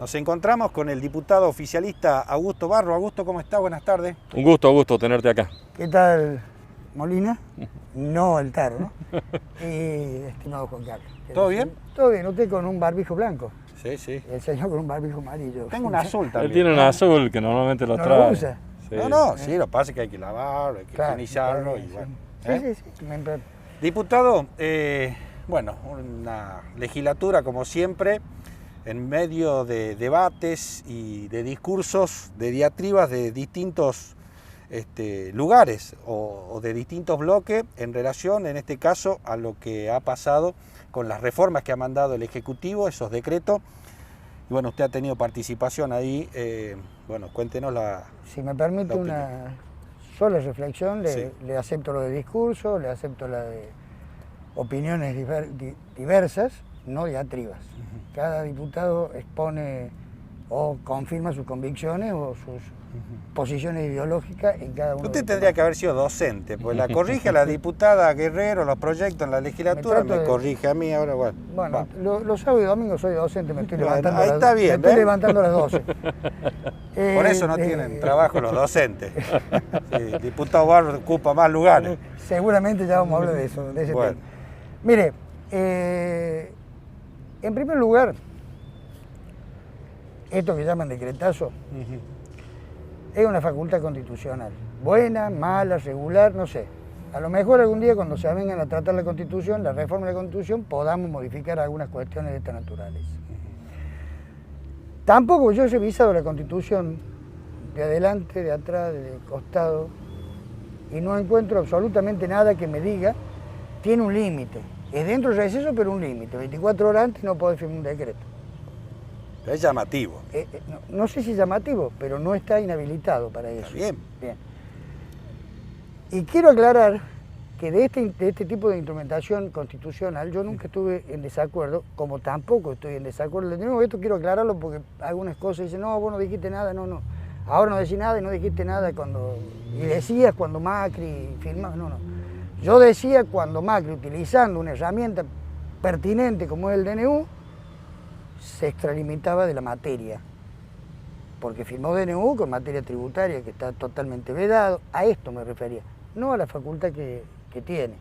Nos encontramos con el diputado oficialista Augusto Barro. Augusto, ¿cómo está? Buenas tardes. Un gusto, Augusto, tenerte acá. ¿Qué tal, Molina? No, el Taro, ¿no? Y estimado Juan Carlos. ¿Todo bien? Todo bien, usted con un barbijo blanco. Sí, sí. El señor con un barbijo amarillo. Tengo un azul también. Él tiene un azul que normalmente lo ¿No trae. lo usa? Sí. No, sí, lo que pasa es que hay que lavarlo, hay que Claro, higienizarlo y sí. bueno. Sí. Diputado, bueno, una legislatura como siempre, en medio de debates y de discursos, de diatribas de distintos lugares o de distintos bloques en relación, en este caso, a lo que ha pasado con las reformas que ha mandado el Ejecutivo, esos decretos. Y bueno, usted ha tenido participación ahí, bueno, cuéntenos la... Si me permite una sola reflexión, le acepto lo de discurso, le acepto la de opiniones diversas, no diatribas. Cada diputado expone o confirma sus convicciones o sus posiciones ideológicas en cada uno. Usted tendría que haber sido docente, pues la corrige a la diputada Guerrero, los proyectos en la legislatura, me corrige a mí, ahora bueno. Bueno, los sábados y domingos soy docente, me estoy levantando, ahí está bien, me estoy levantando a las 12. Por eso no tienen trabajo los docentes. Sí, el diputado Barro ocupa más lugares. Seguramente ya vamos a hablar de eso, de ese tema. Mire, en primer lugar, esto que llaman decretazo, es una facultad constitucional. Buena, mala, regular, no sé. A lo mejor algún día cuando se vengan a tratar la Constitución, la reforma de la Constitución, podamos modificar algunas cuestiones de estas naturales. Tampoco yo he revisado la Constitución de adelante, de atrás, de costado, y no encuentro absolutamente nada que me diga, tiene un límite. Es dentro del receso, pero un límite. 24 horas antes no puede firmar un decreto. Es llamativo. No sé si es llamativo, pero no está inhabilitado para eso. Está bien. Bien. Y quiero aclarar que de este tipo de instrumentación constitucional yo nunca estuve en desacuerdo, como tampoco estoy en desacuerdo. De nuevo, esto quiero aclararlo porque algunas cosas dicen, no, vos no dijiste nada, no. Ahora no decís nada y no dijiste nada y decías cuando Macri firmaba, no. Yo decía cuando Macri, utilizando una herramienta pertinente como es el DNU, se extralimitaba de la materia, porque firmó DNU con materia tributaria que está totalmente vedado, a esto me refería, no a la facultad que tiene.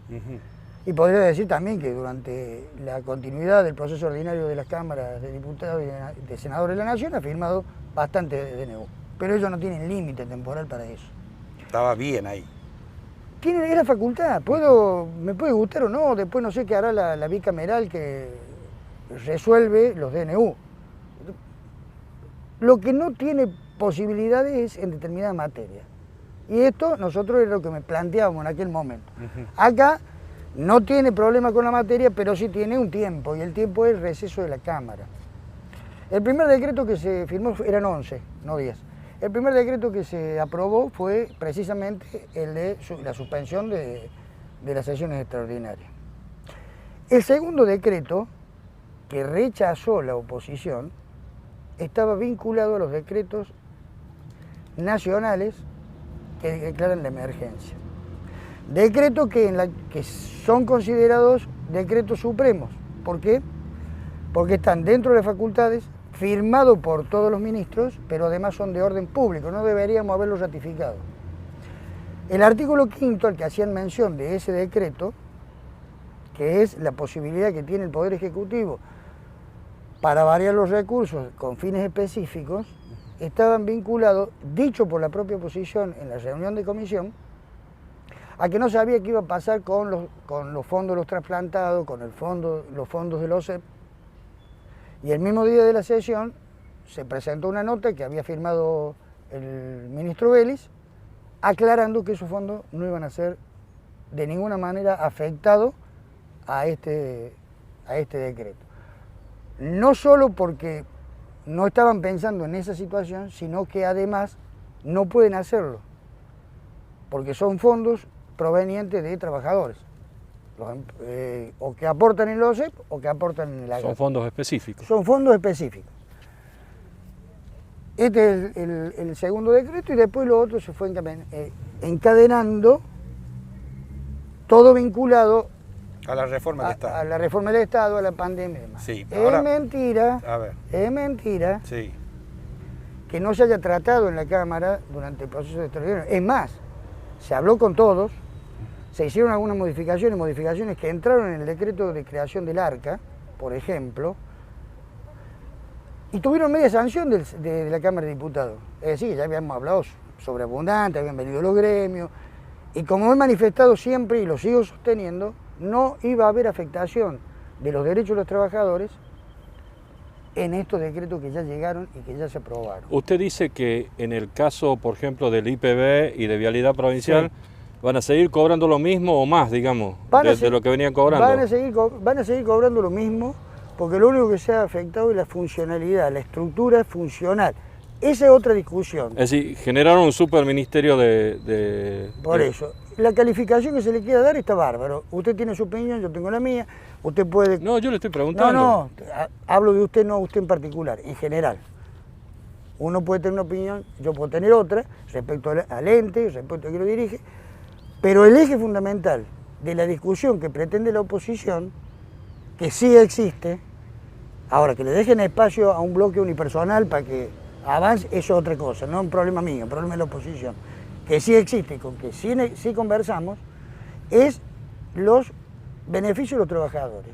Y podría decir también que durante la continuidad del proceso ordinario de las cámaras de diputados y de senadores de la Nación ha firmado bastante de DNU, pero ellos no tienen límite temporal para eso. Estaba bien ahí. Es la facultad, me puede gustar o no, después no sé qué hará la bicameral que resuelve los DNU. Lo que no tiene posibilidades es en determinadas materias. Y esto nosotros es lo que me planteábamos en aquel momento. Acá no tiene problema con la materia, pero sí tiene un tiempo, y el tiempo es el receso de la Cámara. El primer decreto que se firmó eran 11, no 10. El primer decreto que se aprobó fue precisamente el de la suspensión de las sesiones extraordinarias. El segundo decreto, que rechazó la oposición, estaba vinculado a los decretos nacionales que declaran la emergencia. Decretos que son considerados decretos supremos. ¿Por qué? Porque están dentro de las facultades, firmados por todos los ministros, pero además son de orden público, no deberíamos haberlos ratificado. El artículo 5 al que hacían mención de ese decreto, que es la posibilidad que tiene el Poder Ejecutivo para variar los recursos con fines específicos, estaban vinculados, dicho por la propia oposición en la reunión de comisión, a que no sabía qué iba a pasar con los fondos de los trasplantados, con los fondos de los OSEP. Y el mismo día de la sesión se presentó una nota que había firmado el ministro Vélez, aclarando que esos fondos no iban a ser de ninguna manera afectados a este decreto. No solo porque no estaban pensando en esa situación, sino que además no pueden hacerlo, porque son fondos provenientes de trabajadores, o que aportan en el OSEP o que aportan en el AGAP. Son fondos específicos. Son fondos específicos. Este es el segundo decreto, y después lo otro se fue encadenando, todo vinculado A la reforma del Estado. A la reforma del Estado, a la pandemia y demás. Sí, Es ahora- mentira, A ver, es mentira sí. que no se haya tratado en la Cámara durante el proceso de extraordinario. Es más, se habló con todos, se hicieron algunas modificaciones que entraron en el decreto de creación del ARCA, por ejemplo, y tuvieron media sanción de la Cámara de Diputados. Es decir, ya habíamos hablado sobreabundante, habían venido los gremios, y como he manifestado siempre y lo sigo sosteniendo, no iba a haber afectación de los derechos de los trabajadores en estos decretos que ya llegaron y que ya se aprobaron. Usted dice que en el caso, por ejemplo, del IPB y de Vialidad Provincial, van a seguir cobrando lo mismo o más, digamos, de lo que venían cobrando. Van a seguir cobrando lo mismo, porque lo único que se ha afectado es la funcionalidad, la estructura funcional. Esa es otra discusión. Es decir, generaron un superministerio de... Por eso, la calificación que se le quiera dar está bárbaro. Usted tiene su opinión, yo tengo la mía. Usted puede... No, yo le estoy preguntando. No, hablo de usted, no usted en particular, en general. Uno puede tener una opinión, yo puedo tener otra, respecto al ente, respecto a quien lo dirige, pero el eje fundamental de la discusión que pretende la oposición, que sí existe, ahora que le dejen espacio a un bloque unipersonal para que avance, eso es otra cosa, no es un problema mío, es un problema de la oposición, que sí existe y con que sí conversamos, es los beneficios de los trabajadores.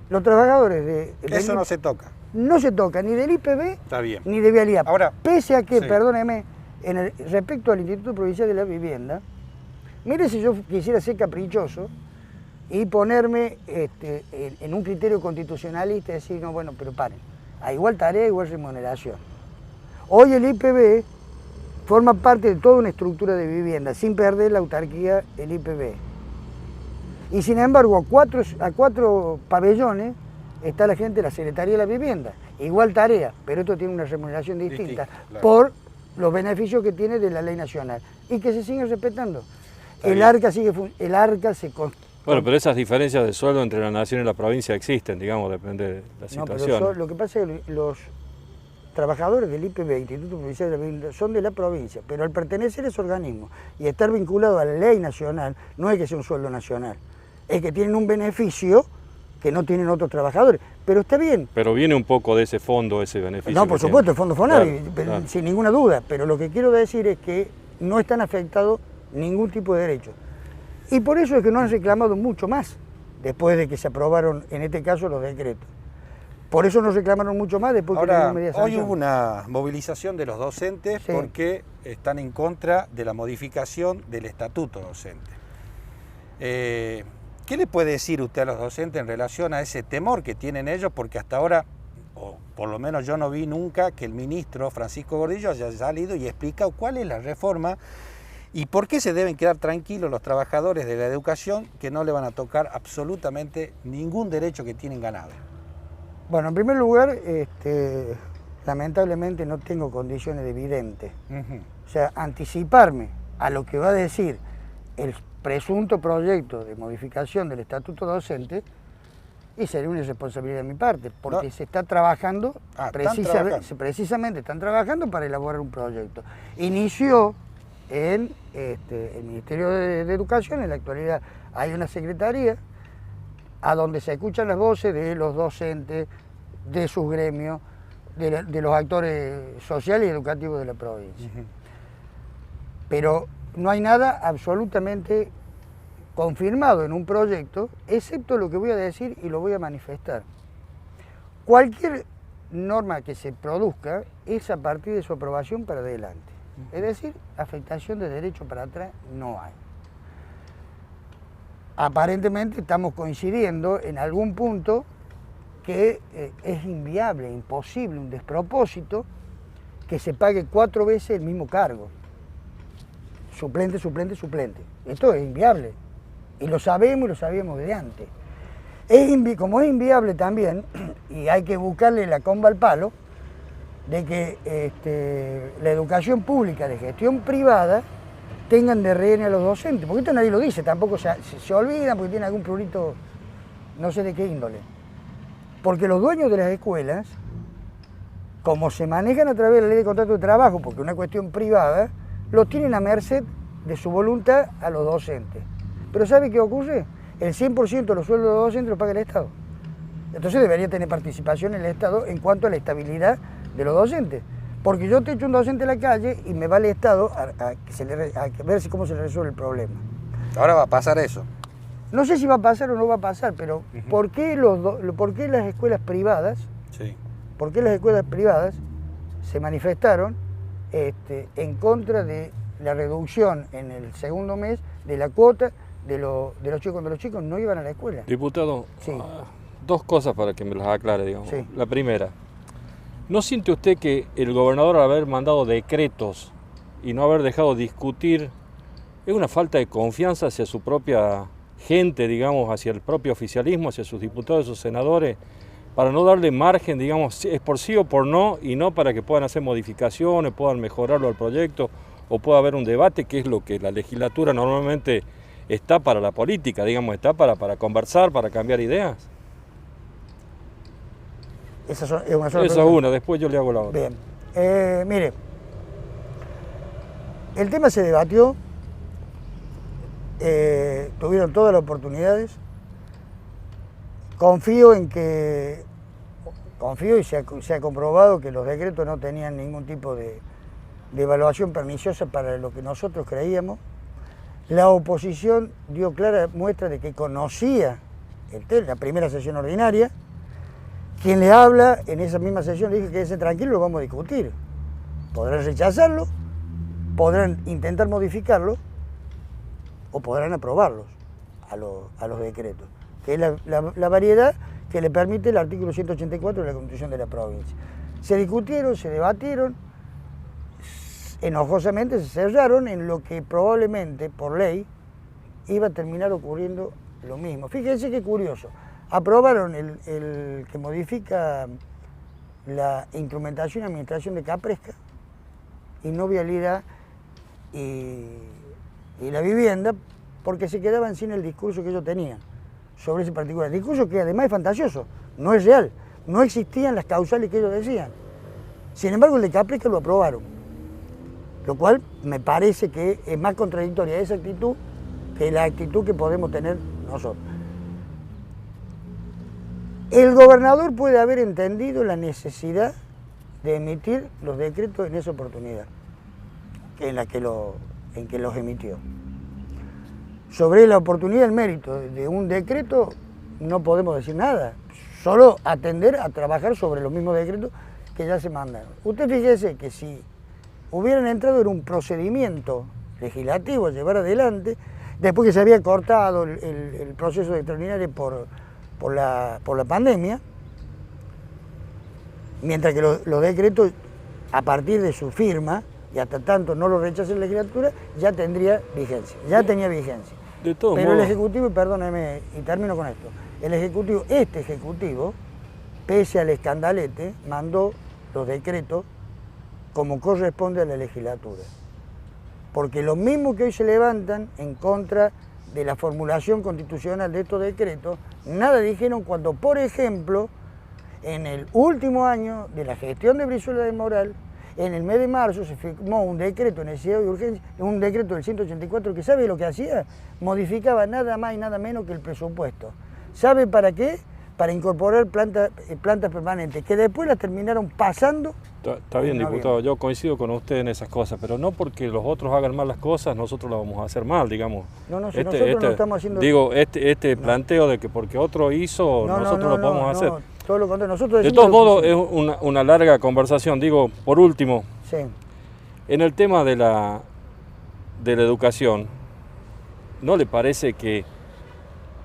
Los trabajadores Eso no se toca. no se toca ni del IPB Está bien. ni de Vialidad. Ahora, pese a que, sí. perdóneme, respecto al Instituto Provincial de la Vivienda, mire si yo quisiera ser caprichoso y ponerme en un criterio constitucionalista y decir, no, bueno, pero paren, a igual tarea, igual remuneración. Hoy el IPB forma parte de toda una estructura de vivienda, sin perder la autarquía el IPB. Y sin embargo, a cuatro pabellones está la gente de la Secretaría de la Vivienda. Igual tarea, pero esto tiene una remuneración distinta, Claro. por los beneficios que tiene de la ley nacional y que se siguen respetando. Está El bien. ARCA se Bueno, pero esas diferencias de sueldo entre la nación y la provincia existen, digamos, depende de la No, pero situación. lo que pasa es que los trabajadores del IPB, Instituto Provincial de la Vivienda, son de la provincia, pero al pertenecer a ese organismo y estar vinculado a la ley nacional, no es que sea un sueldo nacional, es que tienen un beneficio que no tienen otros trabajadores, pero está bien. Pero viene un poco de ese fondo, ese beneficio. No, por que supuesto, tiene. el Fondo Fonari, Claro, pero claro. sin ninguna duda, pero lo que quiero decir es que no están afectados ningún tipo de derecho. Y por eso es que no han reclamado mucho más, después de que se aprobaron, en este caso, los decretos. Por eso no reclamaron mucho más después que Ahora, tuvieron media hoy sanción. hubo una movilización de los docentes Sí. porque están en contra de la modificación del estatuto docente. ¿Qué le puede decir usted a los docentes en relación a ese temor que tienen ellos? Porque hasta ahora, o por lo menos yo no vi nunca que el ministro Francisco Gordillo haya salido y explicado cuál es la reforma y por qué se deben quedar tranquilos los trabajadores de la educación, que no le van a tocar absolutamente ningún derecho que tienen ganado. Bueno, en primer lugar, lamentablemente no tengo condiciones de vidente. Ujú. O sea, anticiparme a lo que va a decir el presunto proyecto de modificación del estatuto docente, y sería una irresponsabilidad de mi parte, porque No. se está trabajando, están trabajando. precisamente están trabajando para elaborar un proyecto. Inició en el Ministerio de Educación, en la actualidad hay una secretaría a donde se escuchan las voces de los docentes, de sus gremios, de los actores sociales y educativos de la provincia. Ujú. Pero no hay nada absolutamente confirmado en un proyecto, excepto lo que voy a decir y lo voy a manifestar. Cualquier norma que se produzca es a partir de su aprobación para adelante. Es decir, afectación de derecho para atrás no hay. Aparentemente estamos coincidiendo en algún punto que es inviable, imposible, un despropósito que se pague 4 veces el mismo cargo. Suplente, suplente, suplente. Esto es inviable. Y lo sabemos y lo sabíamos desde antes. Como es inviable también, y hay que buscarle la comba al palo, de que la educación pública de gestión privada tengan de rehén a los docentes, porque esto nadie lo dice, tampoco se olvidan porque tiene algún prurito, no sé de qué índole. Porque los dueños de las escuelas, como se manejan a través de la ley de contrato de trabajo, porque es una cuestión privada, los tienen a merced de su voluntad a los docentes. Pero ¿sabe qué ocurre? el 100% de los sueldos de los docentes los paga el Estado. Entonces debería tener participación el Estado en cuanto a la estabilidad de los docentes. Porque yo te echo un docente a la calle y me va el Estado a ver cómo se le resuelve el problema. Ahora va a pasar eso. No sé si va a pasar o no va a pasar, pero ¿por qué las escuelas privadas, por qué las escuelas privadas se manifestaron en contra de la reducción en el segundo mes de la cuota de los chicos cuando los chicos no iban a la escuela? Diputado, sí. Dos cosas para que me las aclare, digamos. Sí. La primera, ¿no siente usted que el gobernador, al haber mandado decretos y no haber dejado discutir, es una falta de confianza hacia su propia gente, digamos, hacia el propio oficialismo, hacia sus diputados, sus senadores, para no darle margen, digamos, es por sí o por no, y no para que puedan hacer modificaciones, puedan mejorarlo al proyecto, o pueda haber un debate, que es lo que la legislatura normalmente está para la política, digamos, está para conversar, para cambiar ideas? Esa es una sola Esa es una, después yo le hago la otra. Bien, mire, el tema se debatió, tuvieron todas las oportunidades, confío y se ha comprobado que los decretos no tenían ningún tipo de evaluación perniciosa para lo que nosotros creíamos. La oposición dio clara muestra de que conocía la primera sesión ordinaria. Quien le habla en esa misma sesión le dije que ese tranquilo lo vamos a discutir. Podrán rechazarlo, podrán intentar modificarlo o podrán aprobarlos a los decretos, que es la variedad que le permite el artículo 184 de la Constitución de la provincia. Se discutieron, se debatieron, enojosamente se cerraron en lo que probablemente por ley iba a terminar ocurriendo lo mismo. Fíjense qué curioso, aprobaron el que modifica la instrumentación y administración de Capresca y no vialidad y la vivienda, porque se quedaban sin el discurso que ellos tenían sobre ese particular discurso, que además es fantasioso, no es real, no existían las causales que ellos decían. Sin embargo, el de Capresca lo aprobaron, lo cual me parece que es más contradictoria esa actitud que la actitud que podemos tener nosotros. El gobernador puede haber entendido la necesidad de emitir los decretos en esa oportunidad, en que los emitió. Sobre la oportunidad, el mérito de un decreto, no podemos decir nada, solo atender a trabajar sobre los mismos decretos que ya se mandaron. Usted fíjese que si hubieran entrado en un procedimiento legislativo a llevar adelante, después que se había cortado el proceso extraordinario por la pandemia, mientras que los decretos, a partir de su firma, y hasta tanto no lo rechace la legislatura, ya tendría vigencia, ya tenía vigencia. Pero el Ejecutivo, y perdóneme, y termino con esto, este Ejecutivo, pese al escandalete, mandó los decretos como corresponde a la legislatura. Porque los mismos que hoy se levantan en contra de la formulación constitucional de estos decretos, nada dijeron cuando, por ejemplo, en el último año de la gestión de Brizuela del Moral, en el mes de marzo se firmó un decreto de necesidad de urgencia, un decreto del 184 que ¿sabe lo que hacía? Modificaba nada más y nada menos que el presupuesto. ¿Sabe para qué? Para incorporar plantas permanentes, que después las terminaron pasando. Está bien, diputado, yo coincido con usted en esas cosas, pero no porque los otros hagan mal las cosas, nosotros las vamos a hacer mal, digamos. No, si nosotros no estamos haciendo... Digo, no. Planteo de que porque otro hizo, nosotros lo podemos hacer. Todo lo contrario, nosotros de todos modos, es una larga conversación. Digo, por último, sí, en el tema de la educación, ¿no le parece que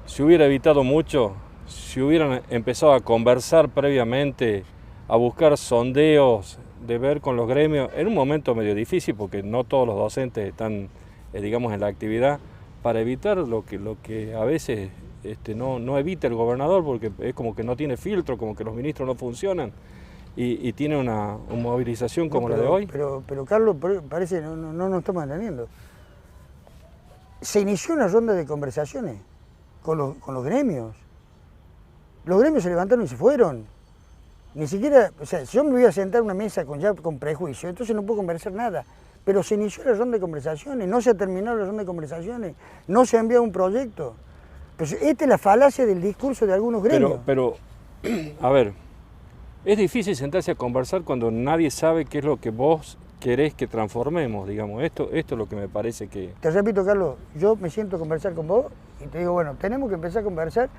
se hubiera evitado mucho si hubieran empezado a conversar previamente, a buscar sondeos, de ver con los gremios, en un momento medio difícil, porque no todos los docentes están, digamos, en la actividad, para evitar lo que a veces no evita el gobernador, porque es como que no tiene filtro, como que los ministros no funcionan, y tiene una movilización como la de hoy? Pero Carlos, parece no nos estamos entendiendo. Se inició una ronda de conversaciones con los gremios. Los gremios se levantaron y se fueron. Ni siquiera, o sea, si yo me voy a sentar a una mesa con prejuicio, entonces no puedo conversar nada. Pero se inició la ronda de conversaciones, no se ha terminado la ronda de conversaciones, no se ha enviado un proyecto. Pues esta es la falacia del discurso de algunos gremios. Pero, a ver, es difícil sentarse a conversar cuando nadie sabe qué es lo que vos querés que transformemos, digamos. Esto es lo que me parece que... Te repito, Carlos, yo me siento a conversar con vos y te digo, bueno, tenemos que empezar a conversar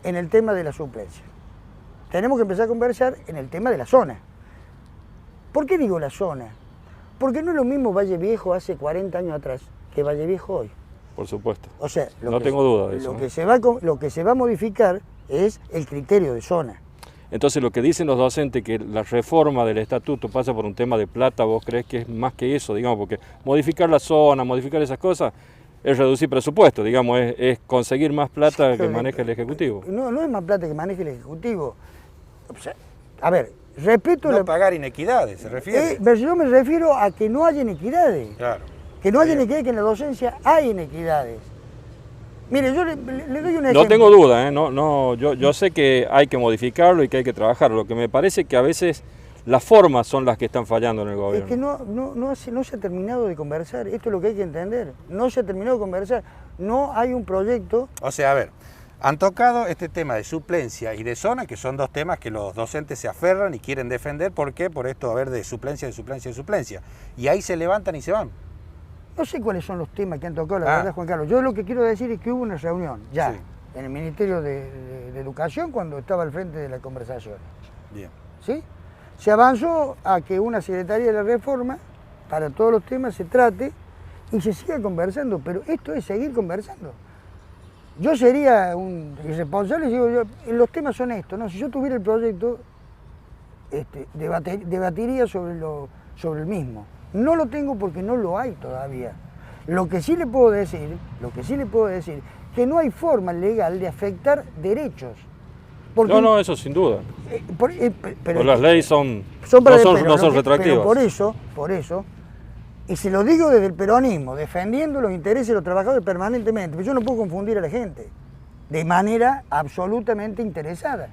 en el tema de la suplencia. Tenemos que empezar a conversar en el tema de la zona. ¿Por qué digo la zona? Porque no es lo mismo Valle Viejo hace 40 años atrás que Valle Viejo hoy. Por supuesto. O sea, no tengo duda de eso. Lo que se va a modificar es el criterio de zona. Entonces, lo que dicen los docentes, que la reforma del estatuto pasa por un tema de plata, ¿vos crees que es más que eso, digamos? Porque modificar la zona, modificar esas cosas, es reducir presupuesto, digamos, es conseguir más plata que maneja el Ejecutivo. No es más plata que maneje el Ejecutivo. O sea, a ver, respeto... No pagar inequidades, se refiere. Pero yo me refiero a que no haya inequidades. Claro. Que no haya inequidades, que en la docencia hay inequidades. Mire, yo le doy un ejemplo. No tengo duda, yo sé que hay que modificarlo y que hay que trabajarlo. Lo que me parece que a veces las formas son las que están fallando en el gobierno. Es que no se ha terminado de conversar, esto es lo que hay que entender. No se ha terminado de conversar, no hay un proyecto. O sea, a ver, han tocado este tema de suplencia y de zona, que son dos temas que los docentes se aferran y quieren defender. ¿Por qué? Por esto, a ver, de suplencia, de suplencia, de suplencia. Y ahí se levantan y se van. No sé cuáles son los temas que han tocado, la verdad, Juan Carlos. Yo lo que quiero decir es que hubo una reunión ya en el Ministerio de Educación cuando estaba al frente de la conversación. Bien. ¿Sí? Se avanzó a que una Secretaría de la Reforma para todos los temas se trate y se siga conversando, pero esto es seguir conversando. Yo sería un irresponsable si digo yo, los temas son estos, ¿no? Si yo tuviera el proyecto, debatiría sobre el mismo. No lo tengo porque no lo hay todavía. Lo que sí le puedo decir, que no hay forma legal de afectar derechos. Porque, no, eso sin duda. Pero las leyes no son retroactivas. Pero por eso, y se lo digo desde el peronismo, defendiendo los intereses de los trabajadores permanentemente, pero yo no puedo confundir a la gente de manera absolutamente interesada.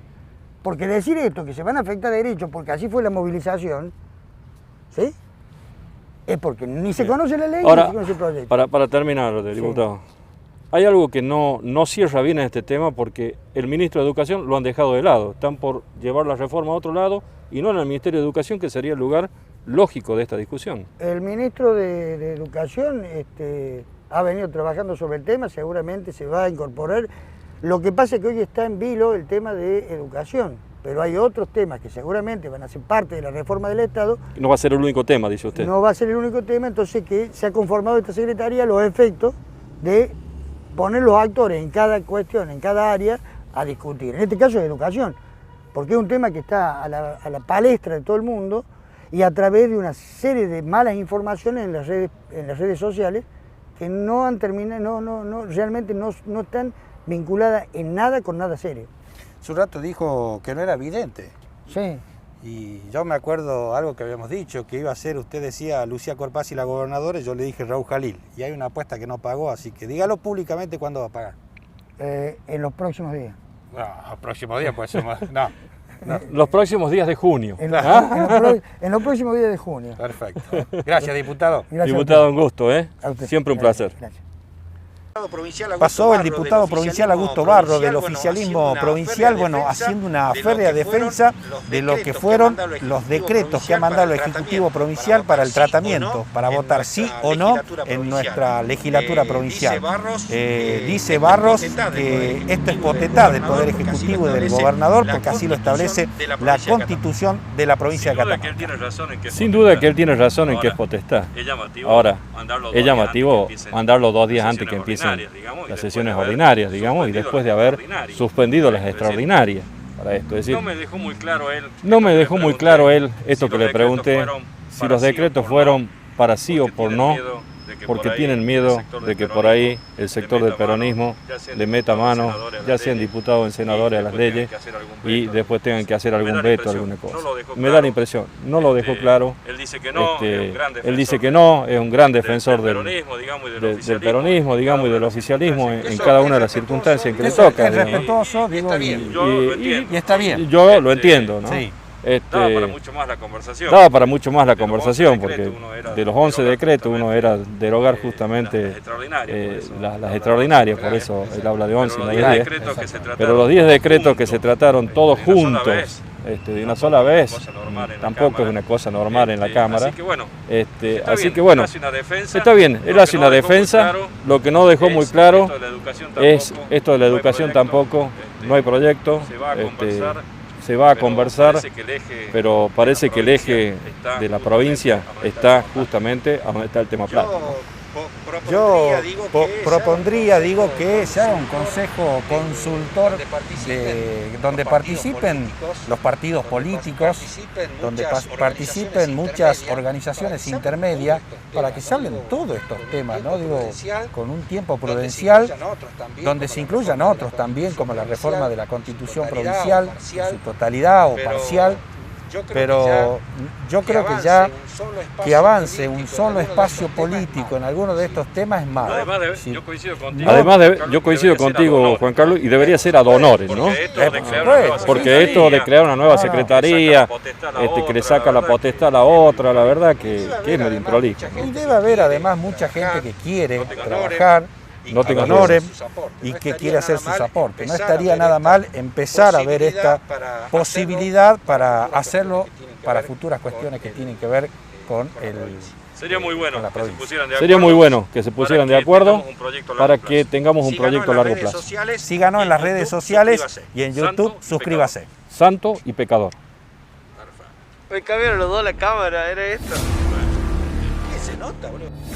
Porque decir esto, que se van a afectar derechos, porque así fue la movilización, ¿sí? Es porque ni se conoce la ley ahora, ni se conoce el proyecto. Para terminar, diputado, hay algo que no cierra bien en este tema porque el ministro de Educación lo han dejado de lado. Están por llevar la reforma a otro lado y no en el Ministerio de Educación, que sería el lugar lógico de esta discusión. El ministro de Educación ha venido trabajando sobre el tema, seguramente se va a incorporar. Lo que pasa es que hoy está en vilo el tema de educación. Pero hay otros temas que seguramente van a ser parte de la reforma del Estado. No va a ser el único tema, dice usted. No va a ser el único tema, entonces que se ha conformado esta Secretaría los efectos de poner los actores en cada cuestión, en cada área, a discutir. En este caso es educación, porque es un tema que está a la palestra de todo el mundo y a través de una serie de malas informaciones en las redes sociales que no han terminado, realmente no están vinculadas en nada con nada serio. Hace un rato dijo que no era vidente. Sí. Y yo me acuerdo algo que habíamos dicho, que iba a ser, usted decía, Lucía Corpaz y la gobernadora, y yo le dije Raúl Jalil. Y hay una apuesta que no pagó, así que dígalo públicamente cuándo va a pagar. En los próximos días. No, los próximos días puede ser más. No. Los próximos días de junio. En los próximos días de junio. Perfecto. Gracias, diputado. Gracias, diputado, un gusto, Siempre un placer. Gracias. Pasó el diputado provincial Augusto Barro del oficialismo provincial, haciendo una férrea defensa de lo que fueron los decretos que ha mandado el Ejecutivo Provincial para el tratamiento, para votar sí o no en nuestra legislatura provincial. Dice Barros que esto es potestad del Poder Ejecutivo y del gobernador, porque así lo establece la Constitución de la provincia de Catamarca. Sin duda que él tiene razón en que es potestad. Ahora, es llamativo mandarlo 2 días antes que empiecen las sesiones ordinarias, digamos, y después de haber suspendido las extraordinarias para esto. Es decir, no me dejó muy claro él esto que le pregunté, si los decretos fueron para sí o por no, porque tienen miedo de que por ahí el sector del peronismo le meta mano, ya sean diputados o en senadores, a las leyes, y después tengan que hacer algún veto, alguna cosa. Me da la impresión, no lo dejó claro. Él dice que no, es un gran defensor del peronismo, digamos, y del oficialismo en cada una de las circunstancias en que le toca. Es respetuoso, digo, y está bien. Yo lo entiendo, ¿no? Sí. Daba para mucho más la conversación. Daba para mucho más la conversación, porque de los 11 decretos uno era derogar justamente las extraordinarias, por eso él habla de 11 y no de 10. Pero los 10 decretos que se trataron todos juntos, de una sola vez, tampoco es una cosa normal en la Cámara. Así que bueno, está bien, él hace una defensa, lo que no dejó muy claro es esto de la educación tampoco, no hay proyecto, se va a conversar, pero parece que el eje de la provincia está justamente a donde está el tema plata. Yo propondría, que se haga un consejo consultor donde participen los partidos políticos, donde participen muchas organizaciones intermedias, para que se hablen todos estos temas, ¿no? Con un tiempo prudencial, donde se incluyan otros también, como la reforma de la Constitución provincial, en su totalidad o parcial. Pero yo creo que ya que avance un solo espacio político en alguno de estos temas es malo. Yo coincido contigo, Juan Carlos, y debería ser ad honorem, ¿no? Porque esto de crear una nueva secretaría, que le saca la potestad a la otra, la verdad que es medio improlijo. Y debe haber además mucha gente que quiere trabajar, no tengo honorem, y que quiere hacer sus aportes. No estaría nada mal empezar a ver esta posibilidad para hacerlo para futuras cuestiones que tienen que ver con Sería muy bueno que se pusieran de acuerdo para que tengamos un proyecto a largo plazo. Síganos en las redes sociales y en YouTube, suscríbase. Santo y pecador. Hoy cambiaron los dos la cámara, era esto. ¿Qué se nota, bro?